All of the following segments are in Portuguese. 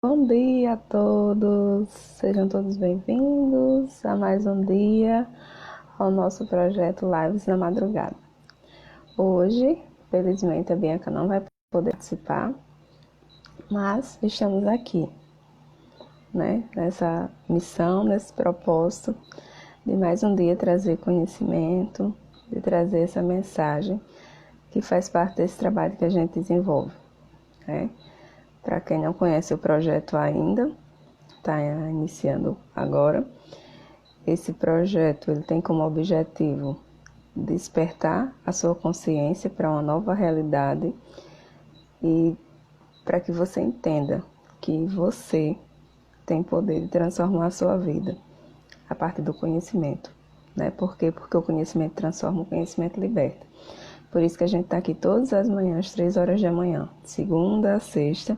Bom dia a todos, sejam todos bem-vindos a mais um dia ao nosso projeto Lives na Madrugada. Hoje, felizmente, a Bianca não vai poder participar, mas estamos aqui, nessa missão, nesse propósito de mais um dia trazer conhecimento, de trazer essa mensagem que faz parte desse trabalho que a gente desenvolve, né? Para quem não conhece o projeto ainda, está iniciando agora. Esse projeto ele tem como objetivo despertar a sua consciência para uma nova realidade e para que você entenda que você tem poder de transformar a sua vida a partir do conhecimento, né? Por quê? Porque o conhecimento transforma, o conhecimento liberta. Por isso que a gente está aqui todas as manhãs, 3 horas da manhã, segunda a sexta,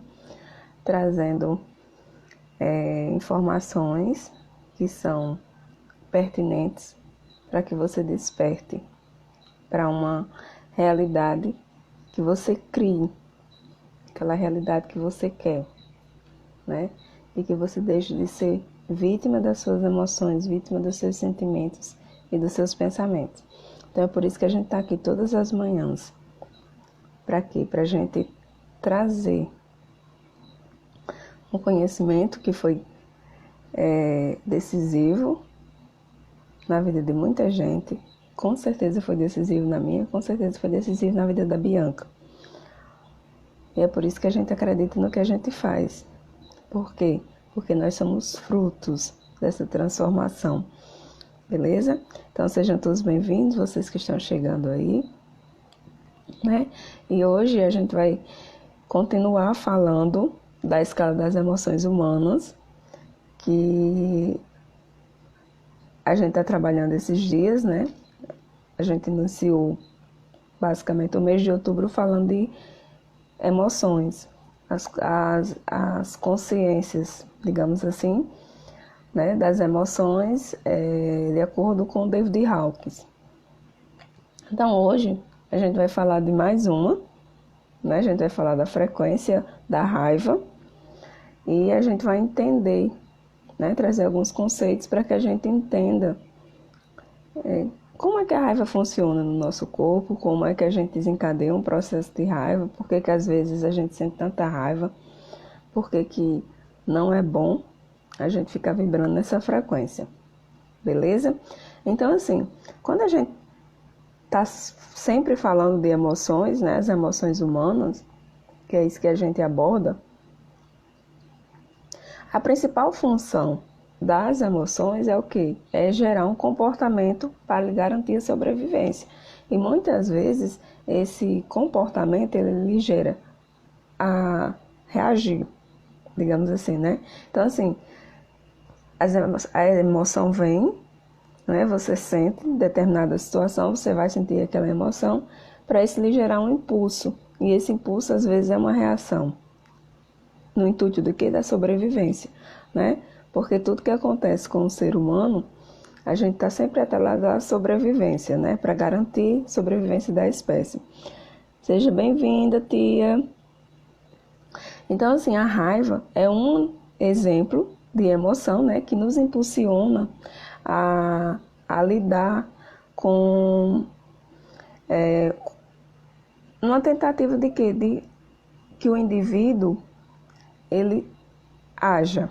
trazendo informações que são pertinentes para que você desperte para uma realidade que você crie, aquela realidade que você quer, né? E que você deixe de ser vítima das suas emoções, vítima dos seus sentimentos e dos seus pensamentos. Então é por isso que a gente está aqui todas as manhãs. Para quê? Para a gente trazer um conhecimento que foi decisivo na vida de muita gente, com certeza foi decisivo na minha, com certeza foi decisivo na vida da Bianca. E é por isso que a gente acredita no que a gente faz. Por quê? Porque nós somos frutos dessa transformação, beleza? Então sejam todos bem-vindos, vocês que estão chegando aí, né? E hoje a gente vai continuar falando da escala das emoções humanas, que a gente está trabalhando esses dias, né? A gente iniciou basicamente o mês de outubro falando de emoções, as consciências, digamos assim, né, das emoções, de acordo com David Hawkins. Então hoje a gente vai falar de mais uma, né? A gente vai falar da frequência da raiva e a gente vai entender, né, trazer alguns conceitos para que a gente entenda como é que a raiva funciona no nosso corpo, como é que a gente desencadeia um processo de raiva, por que às vezes a gente sente tanta raiva, por que não é bom a gente ficar vibrando nessa frequência, beleza? Então assim, quando a gente está sempre falando de emoções, né, as emoções humanas, que é isso que a gente aborda, a principal função das emoções é o quê? É gerar um comportamento para lhe garantir a sobrevivência. E muitas vezes esse comportamento ele lhe gera a reagir, digamos assim, né? Então assim, a emoção vem, né? Você sente em determinada situação, você vai sentir aquela emoção, para isso lhe gerar um impulso. E esse impulso às vezes é uma reação, no intuito de quê? Da sobrevivência, né? Porque tudo que acontece com o ser humano, a gente está sempre atrelado à sobrevivência, né? Para garantir a sobrevivência da espécie. Seja bem-vinda, tia. Então, assim, a raiva é um exemplo de emoção, né? Que nos impulsiona a lidar com uma tentativa de quê? De que o indivíduo ele haja.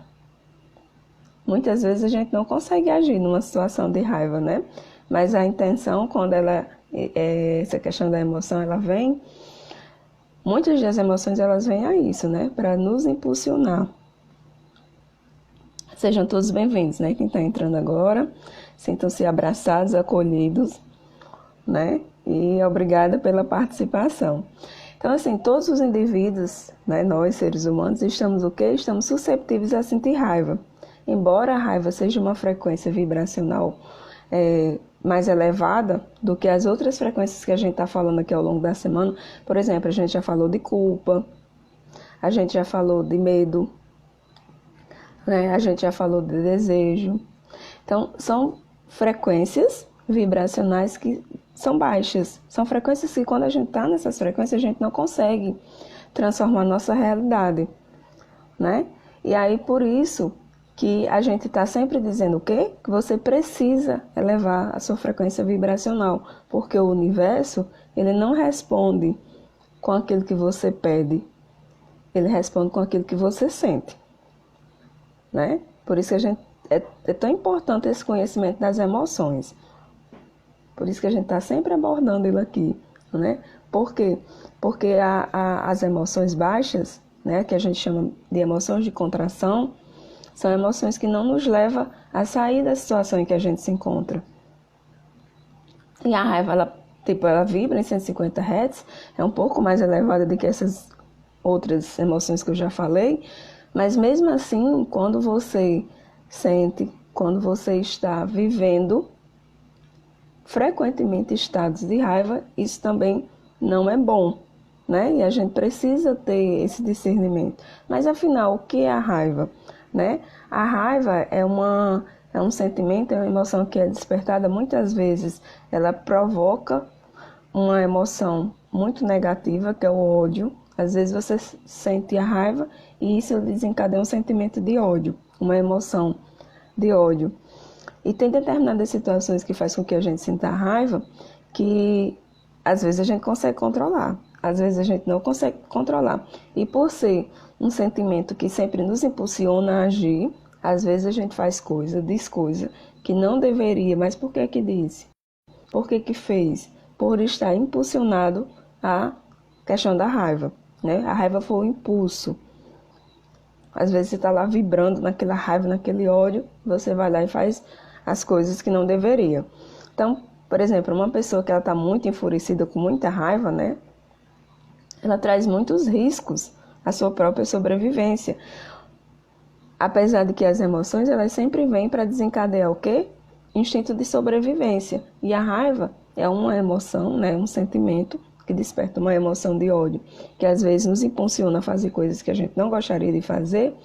Muitas vezes a gente não consegue agir numa situação de raiva, né? Mas a intenção, quando essa questão da emoção, ela vem, muitas das emoções elas vêm a isso, né? Para nos impulsionar. Sejam todos bem-vindos, né? Quem está entrando agora, sintam-se abraçados, acolhidos, né? E obrigada pela participação. Então, assim, todos os indivíduos, né, nós, seres humanos, estamos o quê? Estamos susceptíveis a sentir raiva. Embora a raiva seja uma frequência vibracional mais elevada do que as outras frequências que a gente está falando aqui ao longo da semana, por exemplo, a gente já falou de culpa, a gente já falou de medo, né? A gente já falou de desejo. Então, são frequências vibracionais que são baixas. São frequências que, quando a gente está nessas frequências, a gente não consegue transformar a nossa realidade, né? E aí, por isso que a gente está sempre dizendo o quê? Que você precisa elevar a sua frequência vibracional, porque o universo, ele não responde com aquilo que você pede, ele responde com aquilo que você sente, né? Por isso que é tão importante esse conhecimento das emoções. Por isso que a gente está sempre abordando ele aqui, né? Por quê? Porque as emoções baixas, né, que a gente chama de emoções de contração, são emoções que não nos levam a sair da situação em que a gente se encontra. E a raiva, ela vibra em 150 Hz, é um pouco mais elevada do que essas outras emoções que eu já falei, mas mesmo assim, quando você sente, quando você está vivendo frequentemente estados de raiva, isso também não é bom, né? E a gente precisa ter esse discernimento. Mas afinal, o que é a raiva, né? A raiva é um sentimento, é uma emoção que é despertada muitas vezes, ela provoca uma emoção muito negativa, que é o ódio. Às vezes você sente a raiva e isso desencadeia um sentimento de ódio, uma emoção de ódio. E tem determinadas situações que faz com que a gente sinta raiva que às vezes a gente consegue controlar, às vezes a gente não consegue controlar. E por ser um sentimento que sempre nos impulsiona a agir, às vezes a gente faz coisa, diz coisa que não deveria, mas por que que disse? Por que que fez? Por estar impulsionado à questão da raiva, né? A raiva foi o impulso. Às vezes você está lá vibrando naquela raiva, naquele ódio, você vai lá e faz as coisas que não deveria. Então, por exemplo, uma pessoa que ela está muito enfurecida, com muita raiva, né? Ela traz muitos riscos à sua própria sobrevivência. Apesar de que as emoções, elas sempre vêm para desencadear o quê? Instinto de sobrevivência. E a raiva é uma emoção, né? Um sentimento que desperta uma emoção de ódio, que às vezes nos impulsiona a fazer coisas que a gente não gostaria de fazer,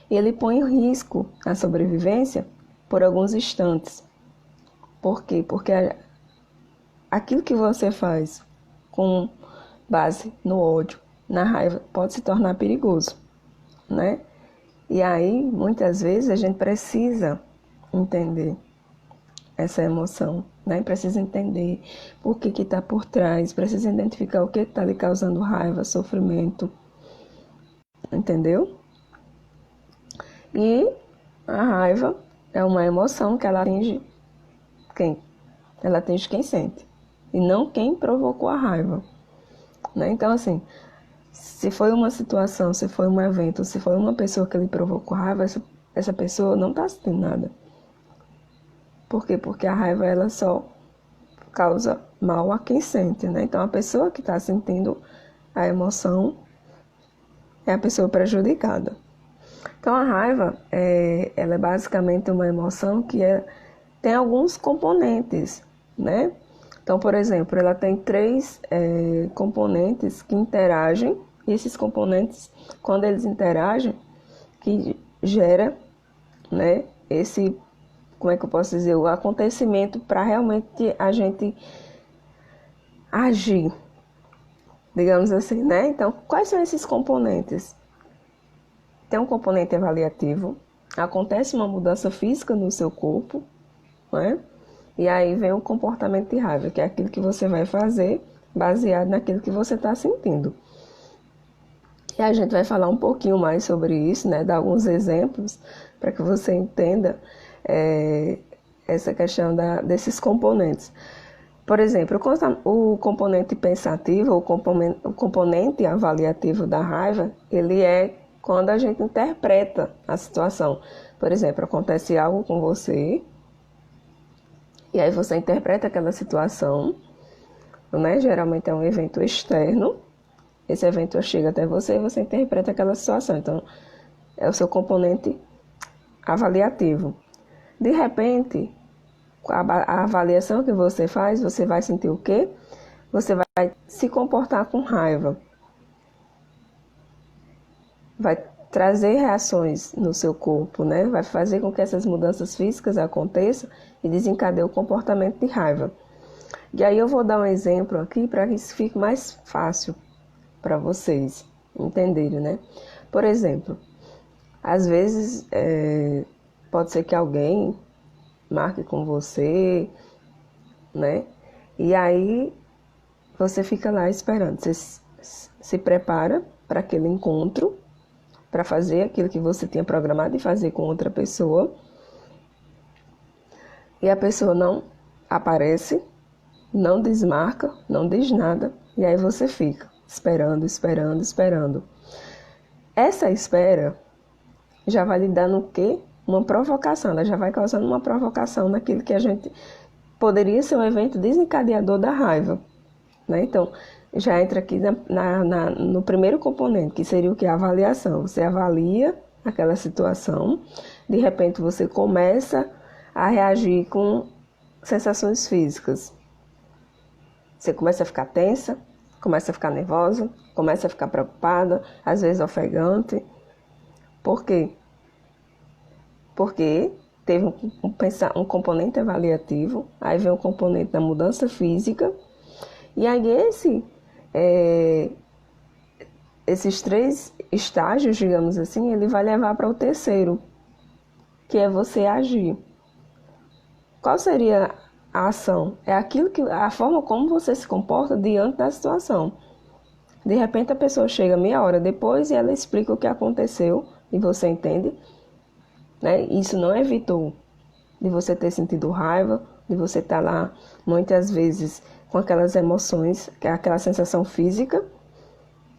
e ele põe em risco a sobrevivência por alguns instantes. Por quê? Porque aquilo que você faz com base no ódio, na raiva, pode se tornar perigoso, né? E aí, muitas vezes, a gente precisa entender essa emoção, né? Precisa entender o que está por trás, precisa identificar o que está lhe causando raiva, sofrimento, entendeu? E a raiva é uma emoção que ela atinge quem? Ela atinge quem sente, e não quem provocou a raiva, né? Então, assim, se foi uma situação, se foi um evento, se foi uma pessoa que lhe provocou raiva, essa pessoa não está sentindo nada. Por quê? Porque a raiva, ela só causa mal a quem sente, né? Então, a pessoa que está sentindo a emoção é a pessoa prejudicada. Então, a raiva, ela é basicamente uma emoção que tem alguns componentes, né? Então, por exemplo, ela tem três componentes que interagem, e esses componentes, quando eles interagem, que gera, né, esse, como é que eu posso dizer, o acontecimento para realmente a gente agir, digamos assim, né? Então, quais são esses componentes? Tem um componente avaliativo, acontece uma mudança física no seu corpo, né? E aí vem o comportamento de raiva, que é aquilo que você vai fazer baseado naquilo que você está sentindo. E a gente vai falar um pouquinho mais sobre isso, né? Dar alguns exemplos para que você entenda essa questão desses componentes. Por exemplo, o componente pensativo, o componente avaliativo da raiva, ele é quando a gente interpreta a situação. Por exemplo, acontece algo com você, e aí você interpreta aquela situação, né? Geralmente é um evento externo, esse evento chega até você e você interpreta aquela situação. Então, é o seu componente avaliativo. De repente, a avaliação que você faz, você vai sentir o quê? Você vai se comportar com raiva. Vai trazer reações no seu corpo, né? Vai fazer com que essas mudanças físicas aconteçam e desencadeie o comportamento de raiva. E aí eu vou dar um exemplo aqui para que isso fique mais fácil para vocês entenderem, né? Por exemplo, Às vezes, pode ser que alguém marque com você, né? E aí você fica lá esperando. Você se prepara para aquele encontro, para fazer aquilo que você tinha programado de fazer com outra pessoa. E a pessoa não aparece, não desmarca, não diz nada. E aí você fica esperando, esperando, esperando. Essa espera já vai lhe dando o quê? Uma provocação. Ela já vai causando uma provocação naquilo que a gente poderia ser um evento desencadeador da raiva, né? Então, já entra aqui no primeiro componente, que seria o que? A avaliação. Você avalia aquela situação, de repente você começa a reagir com sensações físicas. Você começa a ficar tensa, começa a ficar nervosa, começa a ficar preocupada, às vezes ofegante. Por quê? Porque teve um componente avaliativo, aí vem um componente da mudança física, e aí esses 3 estágios, digamos assim, ele vai levar para o terceiro, que é você agir. Qual seria a ação? É a forma como você se comporta diante da situação. De repente a pessoa chega meia hora depois e ela explica o que aconteceu e você entende, né? Isso não evitou de você ter sentido raiva, de você estar lá muitas vezes com aquelas emoções, que é aquela sensação física,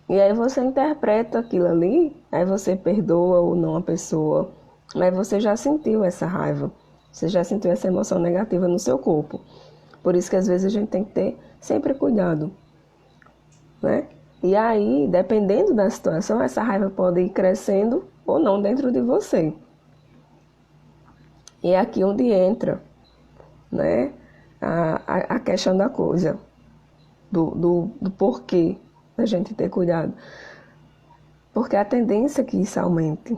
e aí você interpreta aquilo ali, aí você perdoa ou não a pessoa, mas você já sentiu essa raiva, você já sentiu essa emoção negativa no seu corpo. Por isso que às vezes a gente tem que ter sempre cuidado, né? E aí, dependendo da situação, essa raiva pode ir crescendo ou não dentro de você. E é aqui onde entra, né, a questão da coisa, do porquê da gente ter cuidado. Porque a tendência é que isso aumente,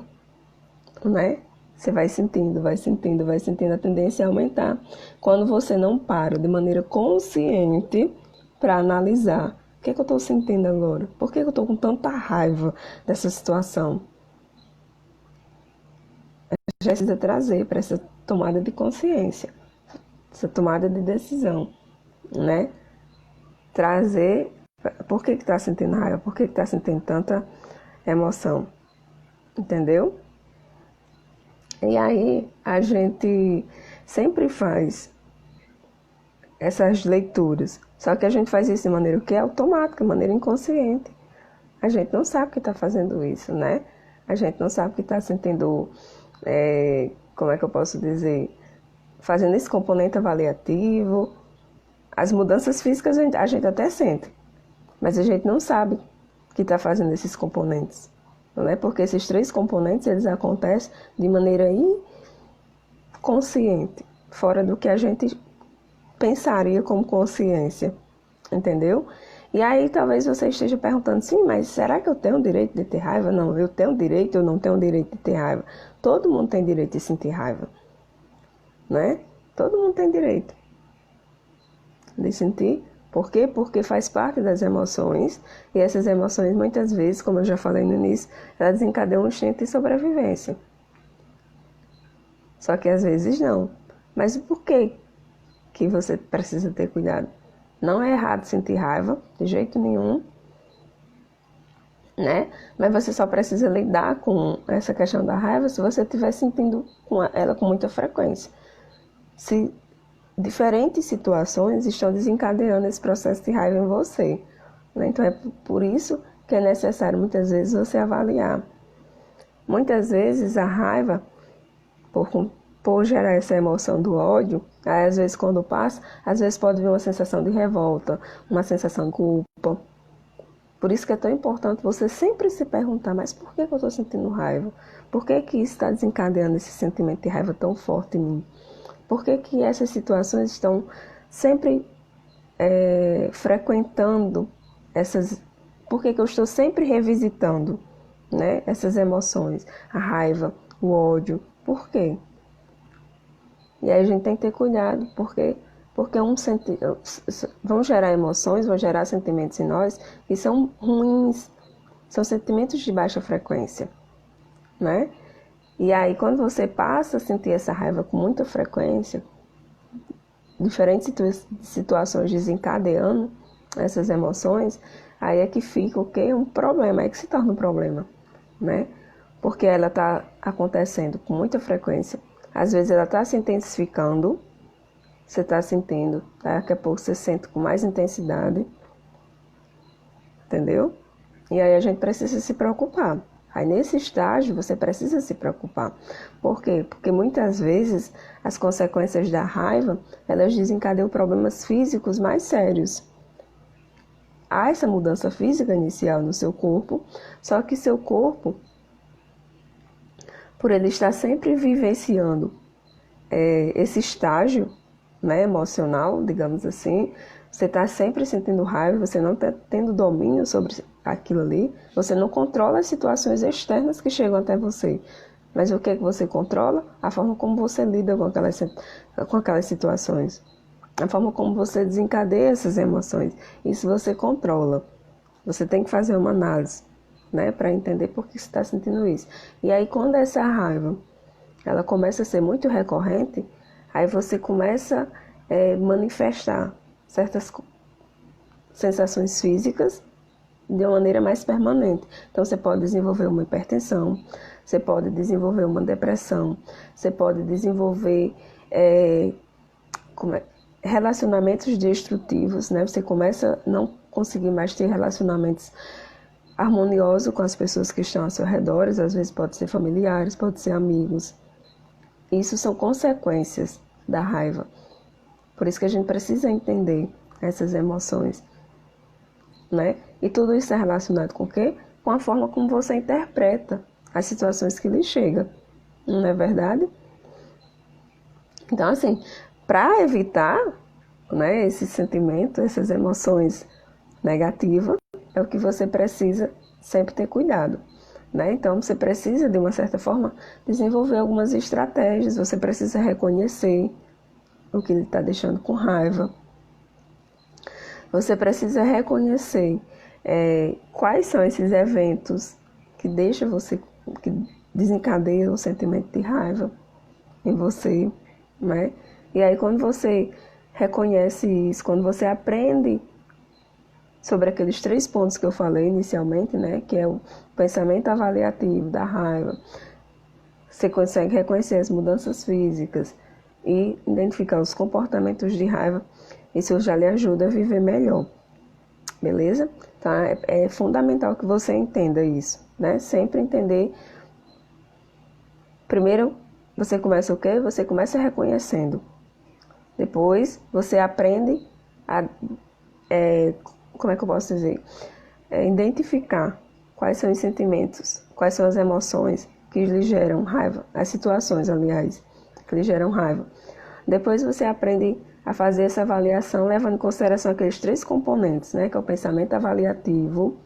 né? Você vai sentindo, vai sentindo, vai sentindo, a tendência é aumentar. Quando você não para de maneira consciente para analisar o que é que eu estou sentindo agora? Por que eu estou com tanta raiva dessa situação? Já precisa trazer para essa tomada de consciência, essa tomada de decisão, né? Trazer por que está sentindo raiva, por que está sentindo tanta emoção, entendeu? E aí a gente sempre faz essas leituras, só que a gente faz isso de maneira que é automática, de maneira inconsciente. A gente não sabe que está fazendo isso, né? A gente não sabe que está sentindo, como é que eu posso dizer, fazendo esse componente avaliativo. As mudanças físicas a gente até sente, mas a gente não sabe que está fazendo esses componentes, não é? Porque esses 3 componentes eles acontecem de maneira inconsciente, fora do que a gente pensaria como consciência, entendeu? E aí talvez você esteja perguntando, sim, mas será que eu tenho o direito de ter raiva? Não, eu tenho direito, eu não tenho direito de ter raiva. Todo mundo tem direito de sentir raiva, né? Todo mundo tem direito de sentir. Por quê? Porque faz parte das emoções, e essas emoções muitas vezes, como eu já falei no início, elas desencadeiam um instinto de sobrevivência. Só que às vezes não. Mas por que você precisa ter cuidado? Não é errado sentir raiva, de jeito nenhum, né? Mas você só precisa lidar com essa questão da raiva se você estiver sentindo ela com muita frequência. Se diferentes situações estão desencadeando esse processo de raiva em você, né? Então é por isso que é necessário muitas vezes você avaliar. Muitas vezes a raiva, por gerar essa emoção do ódio, aí às vezes quando passa, às vezes pode vir uma sensação de revolta, uma sensação de culpa. Por isso que é tão importante você sempre se perguntar, mas por que eu estou sentindo raiva? Por que isso está desencadeando esse sentimento de raiva tão forte em mim? Por que essas situações estão sempre frequentando essas... Por que eu estou sempre revisitando, né, essas emoções? A raiva, o ódio. Por quê? E aí a gente tem que ter cuidado, porque vão gerar emoções, vão gerar sentimentos em nós que são ruins, são sentimentos de baixa frequência, né? E aí, quando você passa a sentir essa raiva com muita frequência, diferentes situações desencadeando essas emoções, aí é que fica o quê? Um problema, é que se torna um problema, né? Porque ela está acontecendo com muita frequência. Às vezes ela está se intensificando, você está sentindo, daqui a pouco você sente com mais intensidade, entendeu? E aí a gente precisa se preocupar. Aí nesse estágio você precisa se preocupar. Por quê? Porque muitas vezes as consequências da raiva, elas desencadeiam problemas físicos mais sérios. Há essa mudança física inicial no seu corpo, só que seu corpo, por ele estar sempre vivenciando esse estágio, né, emocional, digamos assim, você está sempre sentindo raiva, você não está tendo domínio sobre aquilo ali, você não controla as situações externas que chegam até você. Mas o que é que você controla? A forma como você lida com aquelas situações. A forma como você desencadeia essas emoções. Isso você controla. Você tem que fazer uma análise, né, para entender por que você está sentindo isso. E aí, quando essa raiva ela começa a ser muito recorrente, aí você começa a manifestar certas sensações físicas de uma maneira mais permanente. Então, você pode desenvolver uma hipertensão, você pode desenvolver uma depressão, você pode desenvolver relacionamentos destrutivos, né? Você começa a não conseguir mais ter relacionamentos harmoniosos com as pessoas que estão ao seu redor, às vezes pode ser familiares, pode ser amigos. Isso são consequências da raiva. Por isso que a gente precisa entender essas emoções, né? E tudo isso é relacionado com o quê? Com a forma como você interpreta as situações que lhe chegam. Não é verdade? Então, assim, para evitar, né, esse sentimento, essas emoções negativas, é o que você precisa sempre ter cuidado, né? Então, você precisa, de uma certa forma, desenvolver algumas estratégias, você precisa reconhecer o que ele está deixando com raiva. Você precisa reconhecer quais são esses eventos que deixam você, que desencadeiam o sentimento de raiva em você, né? E aí, quando você reconhece isso, quando você aprende sobre aqueles 3 pontos que eu falei inicialmente, né, que é o pensamento avaliativo da raiva, você consegue reconhecer as mudanças físicas e identificar os comportamentos de raiva, isso já lhe ajuda a viver melhor, beleza? Tá? É fundamental que você entenda isso, né? Sempre entender. Primeiro, você começa o quê? Você começa reconhecendo. Depois, você aprende a... como é que eu posso dizer? Identificar quais são os sentimentos, quais são as emoções que lhe geram raiva, as situações, aliás, que lhe geram raiva. Depois você aprende a fazer essa avaliação levando em consideração aqueles 3 componentes, né, que é o pensamento avaliativo,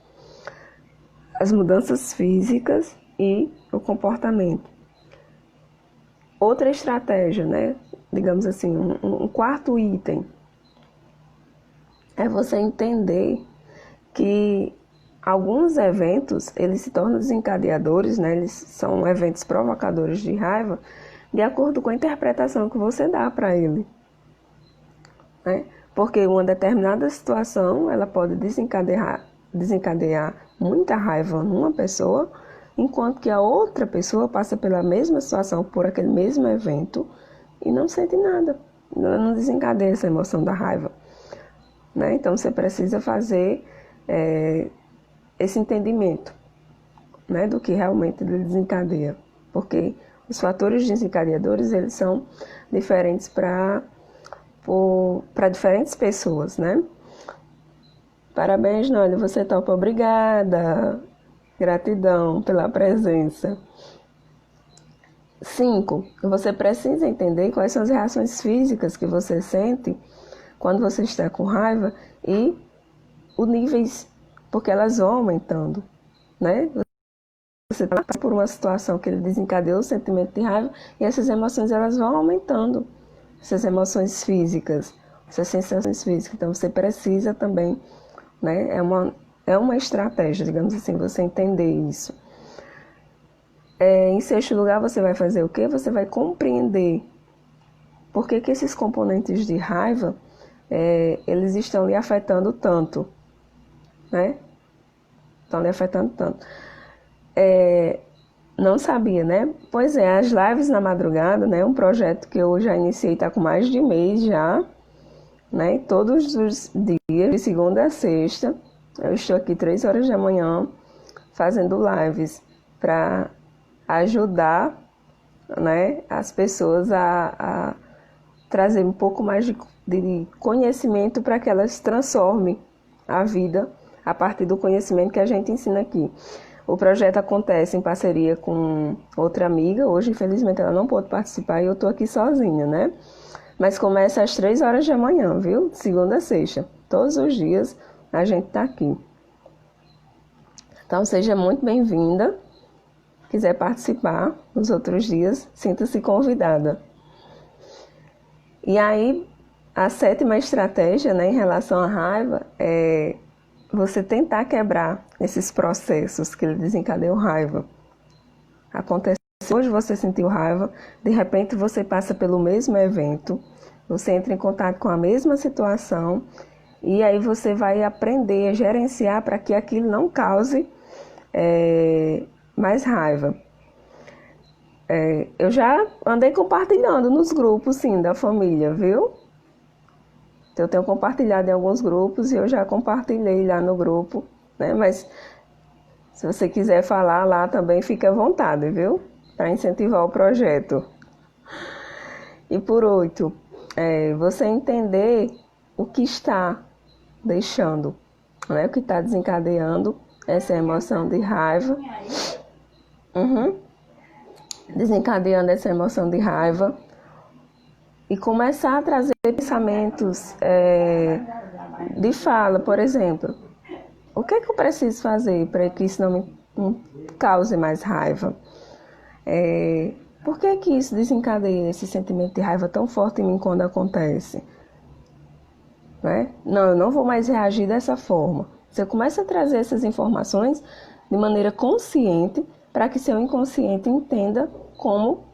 as mudanças físicas e o comportamento. Outra estratégia, né, digamos assim, um quarto item, é você entender que alguns eventos, eles se tornam desencadeadores, né? Eles são eventos provocadores de raiva, de acordo com a interpretação que você dá para ele, né? Porque uma determinada situação, ela pode desencadear muita raiva numa pessoa, enquanto que a outra pessoa passa pela mesma situação, por aquele mesmo evento, e não sente nada, não desencadeia essa emoção da raiva, né? Então, você precisa fazer esse entendimento, né, do que realmente ele desencadeia, porque os fatores desencadeadores, eles são diferentes para diferentes pessoas, né? Parabéns, Nolly, você topa, obrigada, gratidão pela presença. 5, você precisa entender quais são as reações físicas que você sente quando você está com raiva e os níveis, porque elas vão aumentando, né? Você passa por uma situação que ele desencadeou o sentimento de raiva e essas emoções elas vão aumentando, essas emoções físicas, essas sensações físicas. Então você precisa também, né? É uma estratégia, digamos assim, você entender isso. Em sexto lugar, você vai fazer o quê? Você vai compreender por que que esses componentes de raiva, eles estão lhe afetando tanto, né? Estão lhe afetando tanto. Não sabia, né? Pois é, as lives na madrugada, né? Um projeto que eu já iniciei, está com mais de mês já, né? Todos os dias, de segunda a sexta, eu estou aqui 3 horas da manhã, fazendo lives para ajudar, né, as pessoas a trazer um pouco mais de conhecimento para que elas transformem a vida a partir do conhecimento que a gente ensina aqui. O projeto acontece em parceria com outra amiga. Hoje, infelizmente, ela não pôde participar e eu estou aqui sozinha, né? Mas começa às 3 horas da manhã, viu? De segunda a sexta. Todos os dias a gente está aqui. Então, seja muito bem-vinda. Quiser participar nos outros dias, sinta-se convidada. E aí, a 7ª estratégia, né, em relação à raiva, é você tentar quebrar esses processos que desencadeiam raiva. Acontece hoje, você sentiu raiva, de repente você passa pelo mesmo evento, você entra em contato com a mesma situação, e aí você vai aprender a gerenciar para que aquilo não cause mais raiva. Eu já andei compartilhando nos grupos, sim, da família, viu? Eu tenho compartilhado em alguns grupos e eu já compartilhei lá no grupo, né? Mas se você quiser falar lá também, fique à vontade, viu? Para incentivar o projeto. E por 8, você entender o que está deixando, né? O que está desencadeando essa emoção de raiva. Desencadeando essa emoção de raiva. E começar a trazer pensamentos de fala, por exemplo. O que é que eu preciso fazer para que isso não me cause mais raiva? Por que que isso desencadeia esse sentimento de raiva tão forte em mim quando acontece? Né? Não, eu não vou mais reagir dessa forma. Você começa a trazer essas informações de maneira consciente para que seu inconsciente entenda como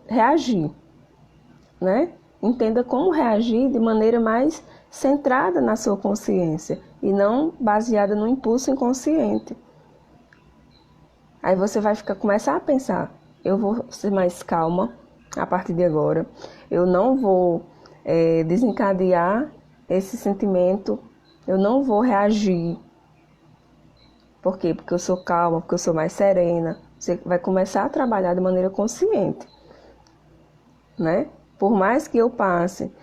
reagir. Né? Entenda como reagir de maneira mais centrada na sua consciência e não baseada no impulso inconsciente. Aí você vai começar a pensar, eu vou ser mais calma a partir de agora, eu não vou desencadear esse sentimento, eu não vou reagir. Por quê? Porque eu sou calma, porque eu sou mais serena. Você vai começar a trabalhar de maneira consciente, né? Por mais que eu passe,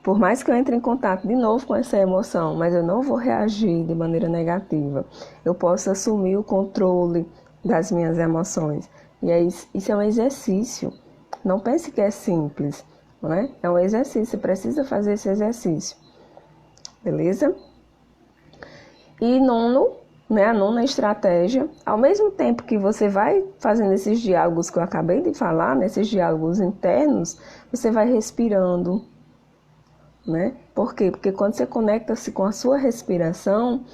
por mais que eu entre em contato de novo com essa emoção, mas eu não vou reagir de maneira negativa. Eu posso assumir o controle das minhas emoções. E aí, isso é um exercício. Não pense que é simples, né? É um exercício, você precisa fazer esse exercício. Beleza? E nono, né, a 9ª estratégia, ao mesmo tempo que você vai fazendo esses diálogos que eu acabei de falar, né, esses diálogos internos, você vai respirando, né? Por quê? Porque quando você conecta-se com a sua respiração,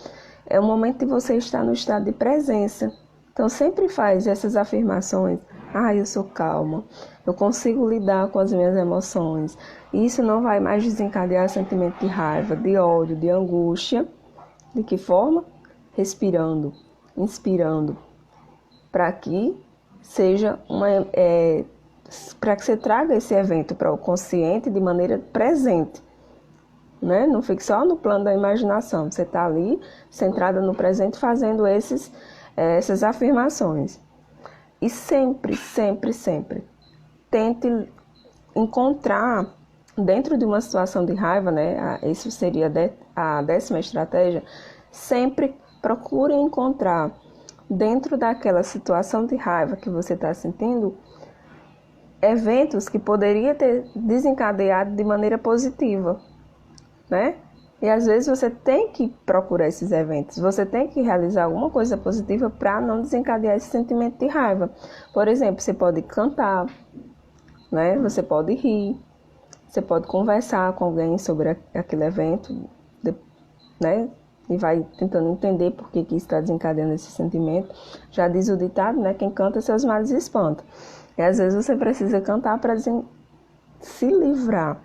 é o momento de você estar no estado de presença. Então, sempre faz essas afirmações. Eu sou calma, eu consigo lidar com as minhas emoções. E isso não vai mais desencadear sentimento de raiva, de ódio, de angústia. De que forma? Respirando, inspirando, para que seja para que você traga esse evento para o consciente de maneira presente, né? Não fique só no plano da imaginação, você está ali centrada no presente fazendo essas afirmações. E sempre, sempre, sempre tente encontrar dentro de uma situação de raiva, né? Isso seria a 10ª estratégia. Sempre procure encontrar dentro daquela situação de raiva que você está sentindo eventos que poderia ter desencadeado de maneira positiva, né? E às vezes você tem que procurar esses eventos, você tem que realizar alguma coisa positiva para não desencadear esse sentimento de raiva. Por exemplo, você pode cantar, né? Você pode rir, você pode conversar com alguém sobre aquele evento, né? e vai tentando entender por que isso está desencadeando esse sentimento. Já diz o ditado, né? Quem canta seus males espanta. E às vezes você precisa cantar para se livrar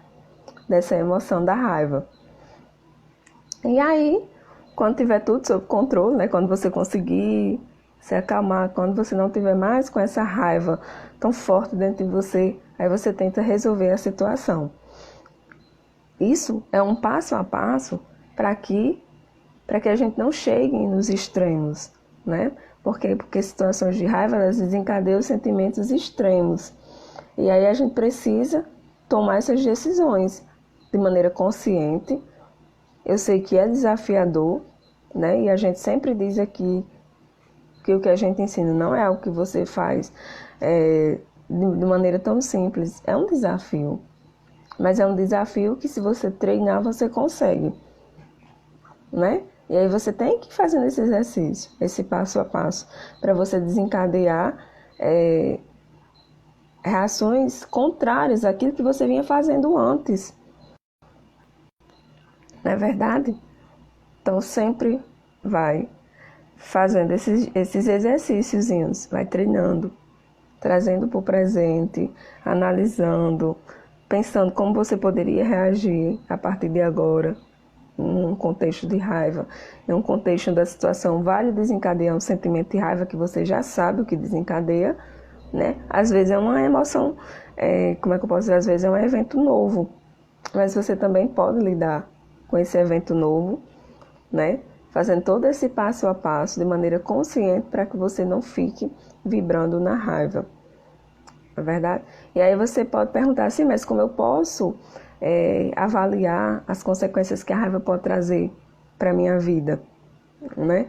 dessa emoção da raiva. E aí, quando tiver tudo sob controle, né? Quando você conseguir se acalmar, quando você não tiver mais com essa raiva tão forte dentro de você, aí você tenta resolver a situação. Isso é um passo a passo para que a gente não chegue nos extremos, né? Por quê? Porque situações de raiva, elas desencadeiam sentimentos extremos. E aí a gente precisa tomar essas decisões de maneira consciente. Eu sei que é desafiador, né? E a gente sempre diz aqui que o que a gente ensina não é algo que você faz de maneira tão simples. É um desafio. Mas é um desafio que, se você treinar, você consegue, né? E aí você tem que fazer esse exercício, esse passo a passo, para você desencadear reações contrárias àquilo que você vinha fazendo antes. Não é verdade? Então sempre vai fazendo esses exercíciozinhos, vai treinando, trazendo para o presente, analisando, pensando como você poderia reagir a partir de agora, em um contexto de raiva, em um contexto da situação, vale desencadear um sentimento de raiva que você já sabe o que desencadeia, né? Às vezes é uma emoção, como é que eu posso dizer? Às vezes é um evento novo, mas você também pode lidar com esse evento novo, né? Fazendo todo esse passo a passo de maneira consciente para que você não fique vibrando na raiva. Não é verdade? E aí você pode perguntar assim, mas como eu posso avaliar as consequências que a raiva pode trazer para a minha vida, né?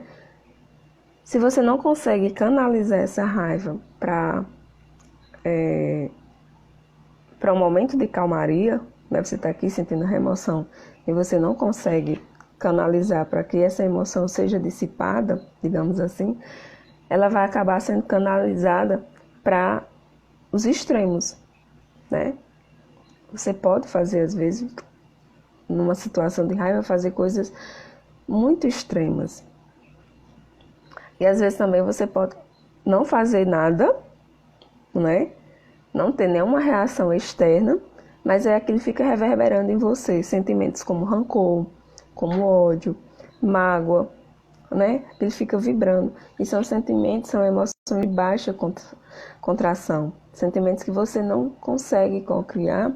Se você não consegue canalizar essa raiva para um momento de calmaria, né? Você está aqui sentindo a remoção e você não consegue canalizar para que essa emoção seja dissipada, digamos assim, ela vai acabar sendo canalizada para os extremos, né? Você pode fazer, às vezes, numa situação de raiva, fazer coisas muito extremas. E às vezes também você pode não fazer nada, né? Não ter nenhuma reação externa, mas é aquilo que fica reverberando em você. Sentimentos como rancor, como ódio, mágoa, né? Ele fica vibrando. E são sentimentos, são emoções de baixa contração. Sentimentos que você não consegue co-criar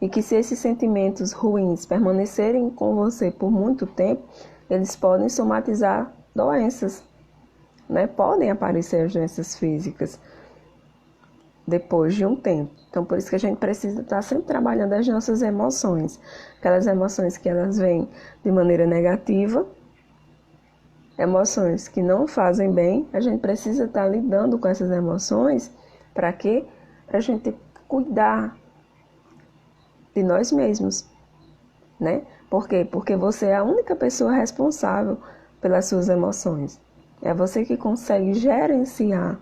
e que, se esses sentimentos ruins permanecerem com você por muito tempo, eles podem somatizar doenças, né? Podem aparecer as doenças físicas depois de um tempo. Então, por isso que a gente precisa estar sempre trabalhando as nossas emoções. Aquelas emoções que elas vêm de maneira negativa, emoções que não fazem bem, a gente precisa estar lidando com essas emoções. Para quê? Para a gente cuidar de nós mesmos, né? Por quê? Porque você é a única pessoa responsável pelas suas emoções. É você que consegue gerenciar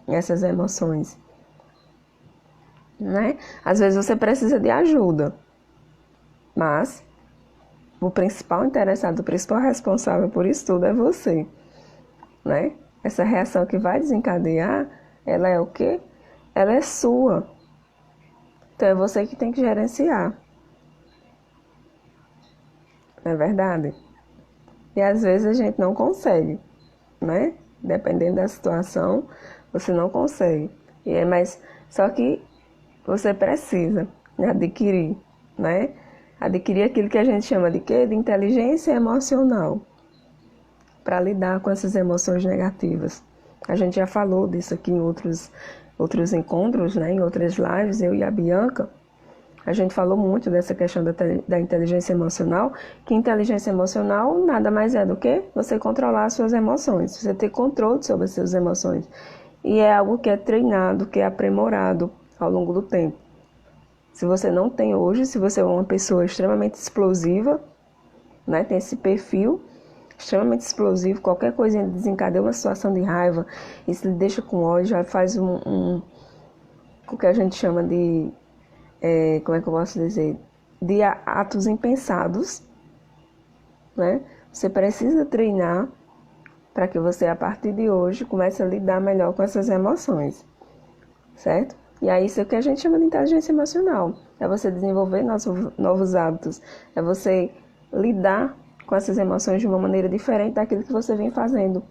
essas emoções, né? Às vezes você precisa de ajuda, mas o principal interessado, o principal responsável por isso tudo é você, né? Essa reação que vai desencadear, ela é o quê? Ela é sua. Então é você que tem que gerenciar. Não é verdade? E às vezes a gente não consegue, né? Dependendo da situação, você não consegue. Mas só que você precisa adquirir, né? Adquirir aquilo que a gente chama de quê? De inteligência emocional, para lidar com essas emoções negativas. A gente já falou disso aqui em outros encontros, né? Em outras lives, eu e a Bianca. A gente falou muito dessa questão da inteligência emocional, que inteligência emocional nada mais é do que você controlar as suas emoções, você ter controle sobre as suas emoções. E é algo que é treinado, que é aprimorado ao longo do tempo. Se você não tem hoje, se você é uma pessoa extremamente explosiva, né, tem esse perfil extremamente explosivo, qualquer coisinha desencadeia uma situação de raiva, e se lhe deixa com ódio, já faz o que a gente chama de, como é que eu posso dizer, de atos impensados, né? Você precisa treinar para que você, a partir de hoje, comece a lidar melhor com essas emoções, certo? E aí isso é o que a gente chama de inteligência emocional. É você desenvolver novos hábitos, é você lidar com essas emoções de uma maneira diferente daquilo que você vem fazendo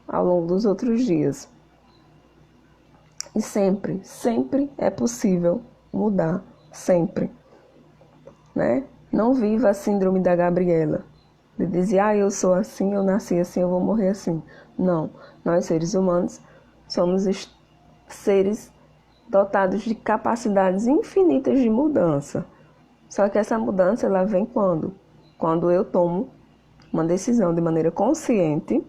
ao longo dos outros dias. E sempre, sempre é possível mudar, sempre, né? Não viva a síndrome da Gabriela, de dizer, eu sou assim, eu nasci assim, eu vou morrer assim. Não, nós seres humanos somos seres dotados de capacidades infinitas de mudança. Só que essa mudança, ela vem quando? Quando eu tomo uma decisão de maneira consciente,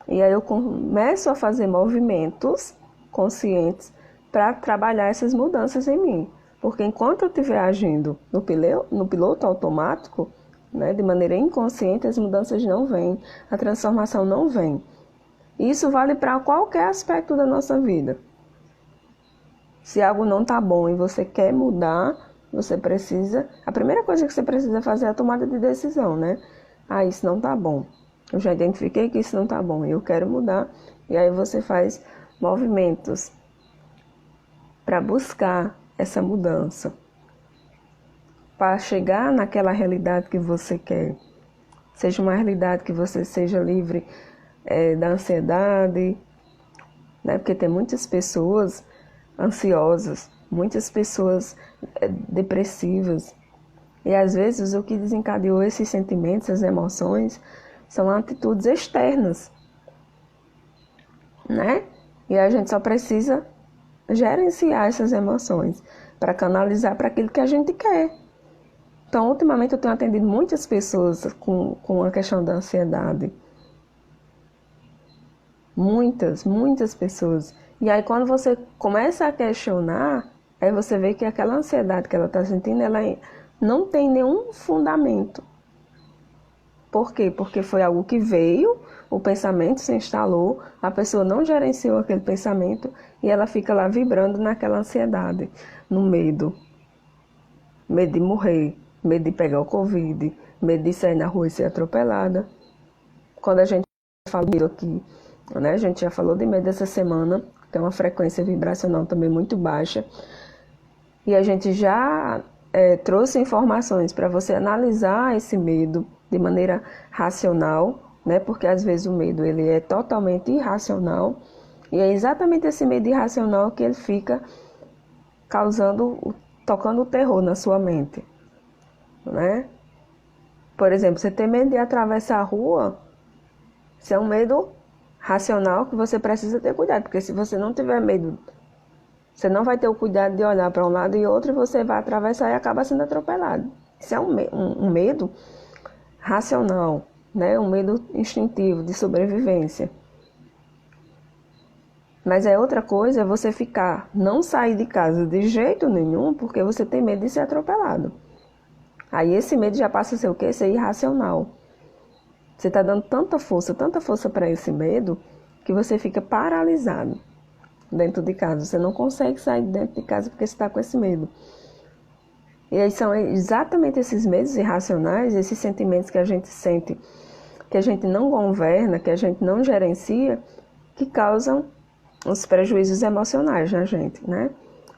e aí eu começo a fazer movimentos conscientes para trabalhar essas mudanças em mim. Porque enquanto eu estiver agindo no piloto automático, né, de maneira inconsciente, as mudanças não vêm, a transformação não vem. Isso vale para qualquer aspecto da nossa vida. Se algo não está bom e você quer mudar, você precisa... A primeira coisa que você precisa fazer é a tomada de decisão, né? Isso não está bom. Eu já identifiquei que isso não está bom e eu quero mudar. E aí você faz movimentos para buscar essa mudança, para chegar naquela realidade que você quer. Seja uma realidade que você seja livre da ansiedade, né? Porque tem muitas pessoas ansiosas, muitas pessoas depressivas. E às vezes o que desencadeou esses sentimentos, essas emoções, são atitudes externas, né? E a gente só precisa gerenciar essas emoções para canalizar para aquilo que a gente quer. Então, ultimamente eu tenho atendido muitas pessoas com a questão da ansiedade. Muitas pessoas. E aí quando você começa a questionar, aí você vê que aquela ansiedade que ela está sentindo, ela não tem nenhum fundamento. Por quê? Porque foi algo que veio, o pensamento se instalou, a pessoa não gerenciou aquele pensamento e ela fica lá vibrando naquela ansiedade, no medo. Medo de morrer, medo de pegar o Covid, medo de sair na rua e ser atropelada. Quando a gente fala de medo aqui, né, a gente já falou de medo essa semana, que é uma frequência vibracional também muito baixa. E a gente já trouxe informações para você analisar esse medo de maneira racional, né? Porque às vezes o medo ele é totalmente irracional. E é exatamente esse medo irracional que ele fica tocando o terror na sua mente, né? Por exemplo, você tem medo de atravessar a rua, isso é um medo racional que você precisa ter cuidado, porque se você não tiver medo, você não vai ter o cuidado de olhar para um lado e outro e você vai atravessar e acaba sendo atropelado. Isso é um medo racional, né? Um medo instintivo de sobrevivência. Mas outra coisa é você não sair de casa de jeito nenhum porque você tem medo de ser atropelado. Aí esse medo já passa a ser o quê? Ser irracional. Você está dando tanta força para esse medo que você fica paralisado dentro de casa. Você não consegue sair de dentro de casa porque você está com esse medo. E aí são exatamente esses medos irracionais, esses sentimentos que a gente sente, que a gente não governa, que a gente não gerencia, que causam os prejuízos emocionais na gente, né?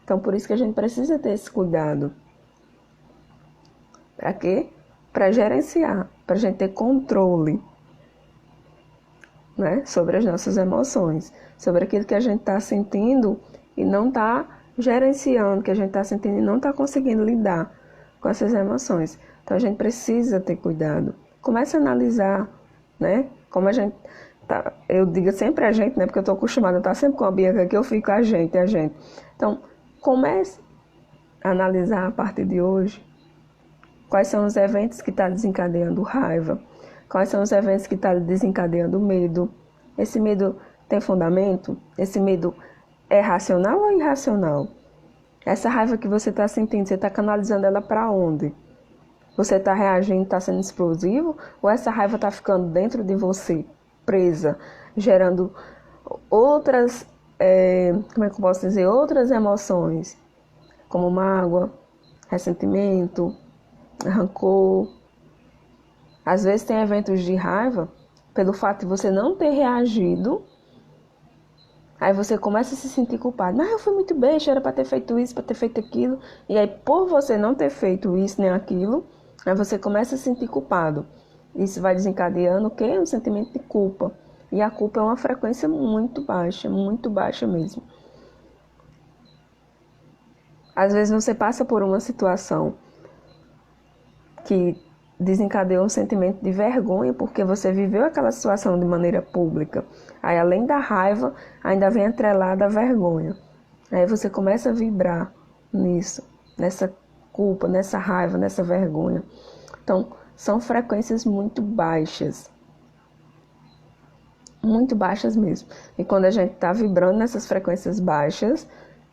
Então, por isso que a gente precisa ter esse cuidado. Para quê? Para gerenciar, para a gente ter controle, né? Sobre as nossas emoções, sobre aquilo que a gente está sentindo e não está gerenciando, que a gente está sentindo e não está conseguindo lidar com essas emoções. Então, a gente precisa ter cuidado. Comece a analisar, né? Como a gente... eu digo sempre a gente, né? Porque eu estou acostumada a estar sempre com a Bianca aqui, eu fico a gente. Então, comece a analisar a partir de hoje quais são os eventos que estão desencadeando raiva, quais são os eventos que estão desencadeando medo. Esse medo tem fundamento? Esse medo é racional ou irracional? Essa raiva que você está sentindo, você está canalizando ela para onde? Você está reagindo, está sendo explosivo? Ou essa raiva está ficando dentro de você, presa, gerando outras, como é que eu posso dizer, outras emoções, como mágoa, ressentimento, rancor, Às vezes tem eventos de raiva, pelo fato de você não ter reagido, aí você começa a se sentir culpado. Mas eu fui muito besta, era para ter feito isso, para ter feito aquilo. E aí, por você não ter feito isso nem aquilo, aí você começa a se sentir culpado. Isso vai desencadeando o quê? Um sentimento de culpa. E a culpa é uma frequência muito baixa mesmo. Às vezes você passa por uma situação que desencadeou um sentimento de vergonha porque você viveu aquela situação de maneira pública. Aí, além da raiva, ainda vem atrelada a vergonha. Aí você começa a vibrar nisso, nessa culpa, nessa raiva, nessa vergonha. Então, são frequências muito baixas mesmo. E quando a gente está vibrando nessas frequências baixas,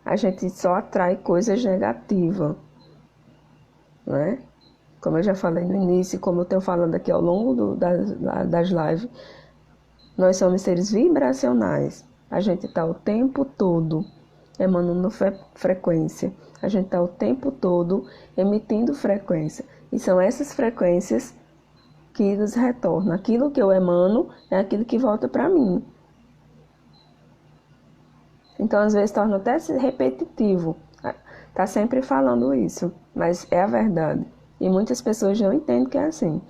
a gente só atrai coisas negativas, né? Como eu já falei no início, como eu tenho falando aqui ao longo das lives, nós somos seres vibracionais. A gente está o tempo todo emanando frequência. A gente está o tempo todo emitindo frequência. E são essas frequências que nos retornam. Aquilo que eu emano é aquilo que volta para mim. Então, às vezes, torna até repetitivo. Tá sempre falando isso, mas é a verdade. E muitas pessoas não entendem que é assim.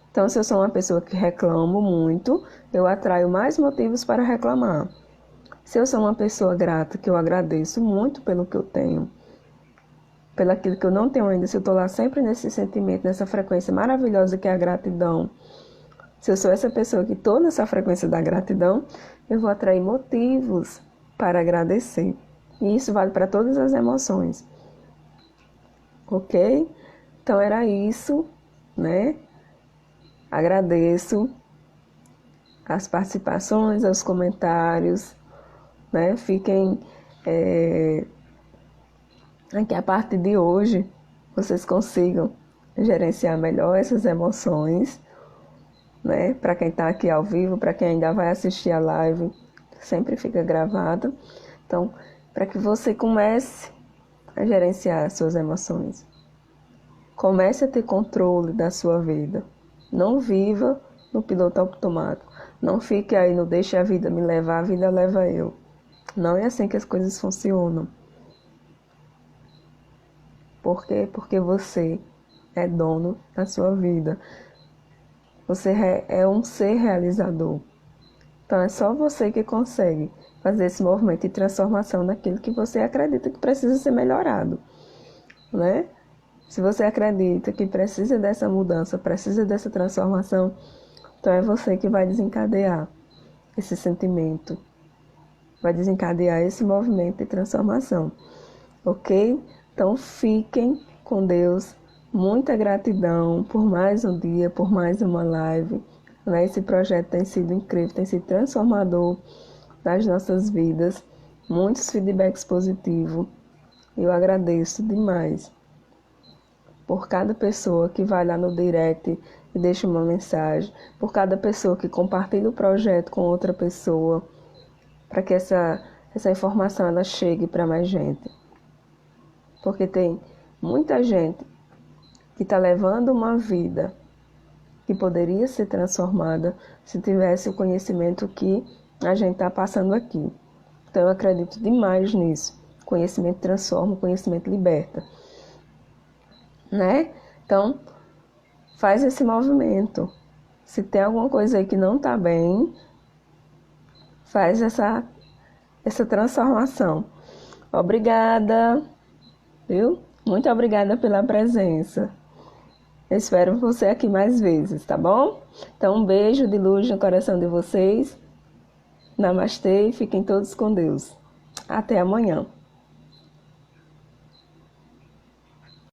Então, se eu sou uma pessoa que reclamo muito, eu atraio mais motivos para reclamar. Se eu sou uma pessoa grata, que eu agradeço muito pelo que eu tenho, pelo aquilo que eu não tenho ainda, se eu estou lá sempre nesse sentimento, nessa frequência maravilhosa que é a gratidão, se eu sou essa pessoa que estou nessa frequência da gratidão, eu vou atrair motivos para agradecer. E isso vale para todas as emoções. Ok? Então era isso, né? Agradeço as participações, os comentários, né? Fiquem que a partir de hoje vocês consigam gerenciar melhor essas emoções, né? Para quem está aqui ao vivo, para quem ainda vai assistir a live, sempre fica gravada. Então, para que você comece a gerenciar as suas emoções. Comece a ter controle da sua vida. Não viva no piloto automático. Não fique aí no deixe a vida me levar, a vida leva eu. Não é assim que as coisas funcionam. Por quê? Porque você é dono da sua vida. Você é um ser realizador. Então é só você que consegue fazer esse movimento de transformação naquilo que você acredita que precisa ser melhorado, né? Se você acredita que precisa dessa mudança, precisa dessa transformação, então é você que vai desencadear esse sentimento, vai desencadear esse movimento de transformação, ok? Então fiquem com Deus, muita gratidão por mais um dia, por mais uma live, né? Esse projeto tem sido incrível, tem sido transformador nas nossas vidas, muitos feedbacks positivos, eu agradeço demais por cada pessoa que vai lá no direct e deixa uma mensagem, por cada pessoa que compartilha o projeto com outra pessoa, para que essa informação ela chegue para mais gente. Porque tem muita gente que está levando uma vida que poderia ser transformada se tivesse o conhecimento que a gente está passando aqui. Então eu acredito demais nisso. Conhecimento transforma, conhecimento liberta. Né? Então, faz esse movimento. Se tem alguma coisa aí que não está bem, faz essa transformação. Obrigada, viu? Muito obrigada pela presença. Eu espero você aqui mais vezes, tá bom? Então, um beijo de luz no coração de vocês. Namastê e fiquem todos com Deus. Até amanhã.